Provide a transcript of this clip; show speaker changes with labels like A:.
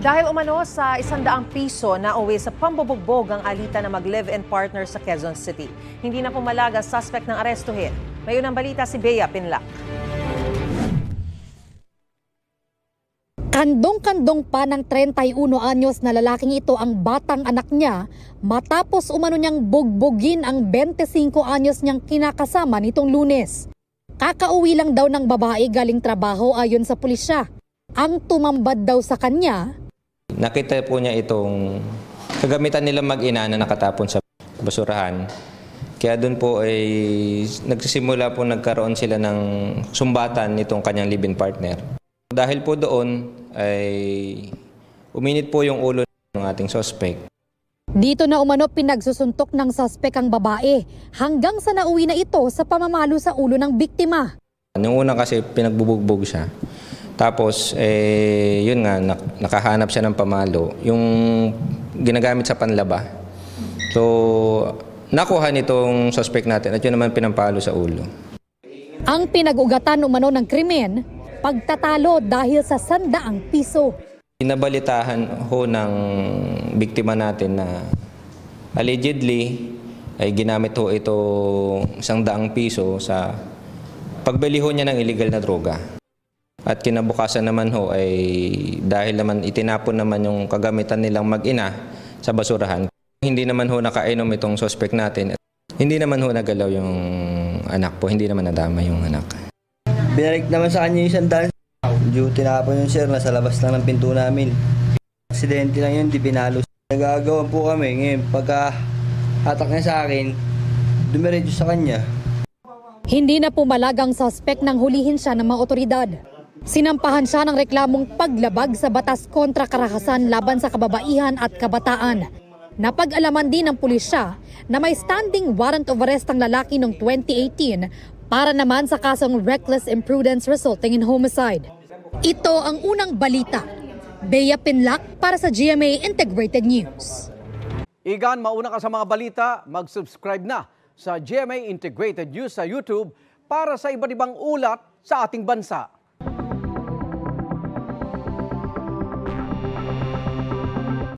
A: Dahil umano sa 100 piso na uwi sa pambubugbog ang alita na mag-live-in partner sa Quezon City. Hindi na pumalaga suspect ng arestuhin. May unang balita si Bea Pinlac.
B: Kandong-kandong pa ng 31 anyos na lalaking ito ang batang anak niya matapos umano niyang bugbugin ang 25 anyos niyang kinakasama nitong Lunes. Kakauwi lang daw ng babae galing trabaho ayon sa pulisya. Ang tumambad daw sa kanya,
C: nakita po niya itong kagamitan nila mag-ina na nakatapon sa basurahan. Kaya doon po ay nagsisimula po nagkaroon sila ng sumbatan nitong kanyang live-in partner. Dahil po doon ay uminit po yung ulo ng ating suspect.
B: Dito na umano pinagsusuntok ng suspect ang babae hanggang sa nauwi na ito sa pamamalo sa ulo ng biktima.
C: Yung una kasi pinagbubugbog siya. Tapos, yun nga, nakahanap siya ng pamalo. Yung ginagamit sa panlaba. So, nakuha nitong suspect natin at yun naman pinampalo sa ulo.
B: Ang pinag-ugatan umano ng krimen, pagtatalo dahil sa 100 piso.
C: Inabalitahan ho ng biktima natin na allegedly ay ginamit ho ito 100 piso sa pagbili ho niya ng illegal na droga. At kinabukasan naman ho ay dahil naman itinapon naman yung kagamitan nilang mag-ina sa basurahan. Hindi naman ho nakainom itong suspect natin. Hindi naman ho nagalaw yung anak po, hindi naman nadama yung anak.
D: Binalik naman sa kanya yung 100. Medyo tinapon yung sir, nasa labas lang ng pinto namin. Aksidente lang yun, di pinalo. Nagagawan po kami ngayon, pagka hatak niya sa akin, dumiretso sa kanya.
B: Hindi na pumalagang suspect nang hulihin siya ng mga otoridad. Sinampahan siya ng reklamong paglabag sa batas kontra karahasan laban sa kababaihan at kabataan. Napag-alaman din ng pulisya na may standing warrant of arrest ang lalaki noong 2018 para naman sa kasong reckless imprudence resulting in homicide. Ito ang unang balita. Bea Pinlac para sa GMA Integrated News.
E: Igan, mauna ka sa mga balita, mag-subscribe na sa GMA Integrated News sa YouTube para sa iba't ibang ulat sa ating bansa.